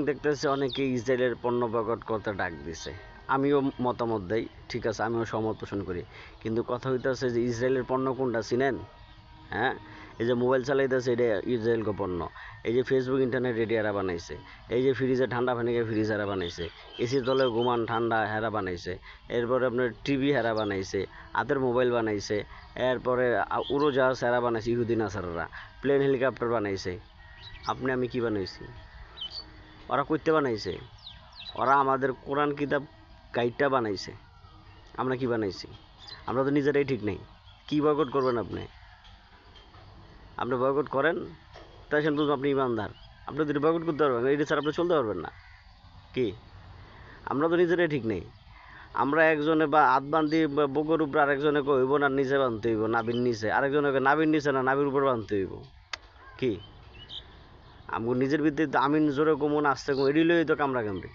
দেখতেছি অনেকে ইসরায়েলের পণ্য বয়কট করতে ডাক দিছে। আমিও মতামত দেই, ঠিক আছে, আমিও সহমত পোষণ করি। কিন্তু কথা হইতেছে যে ইসরায়েলের পণ্য কোনটা চিনেন? হ্যাঁ, এই যে মোবাইল চালাইতেছে এটা ইসরায়েলকে পণ্য। এই যে ফেসবুক ইন্টারনেট এটা এরা বানাইছে। এই যে ফ্রিজে ঠান্ডা পানিকে ফ্রিজ এরা বানাইছে। এসির তলে ঘুমান ঠান্ডা হেরা বানাইছে। এরপরে আপনার টিভি হেরা বানাইছে। হাতের মোবাইল বানাইছে। এরপরে উড়োজাহাজ হেরা বানাইছে ইহুদি নাসারারা। প্লেন হেলিকপ্টার বানাইছে। আপনি আমি কি বানাইছি? ওরা কইতে বানাইছে? ওরা আমাদের কোরআন কিতাব গাইডটা বানাইছে। আমরা কি বানাইছি? আমরা তো নিজেরাই ঠিক নেই। কি বয়কট করবেন আপনি? আপনি বয়কট করেন, তাই সেন বুঝুন আপনি ইমানদার। আপনি যদি বয়কট করতে পারবেন, এটা ছাড়া আপনি চলতে পারবেন না। কি? আমরা তো নিজেরাই ঠিক নেই। আমরা একজনে বা হাত বান্ধি বুকের উপরে আরেকজনে কইব না, নিচে বাঁধতে হইব নাবির নিচে, আরেকজনে নাবির নিচে না নাবির উপর বাঁধতে হইব। কি? আমগো নিজের ভিত্তিতে আমিন জোরে কমুন আসতে কম এডি লই তো কামড়া কামড়ি।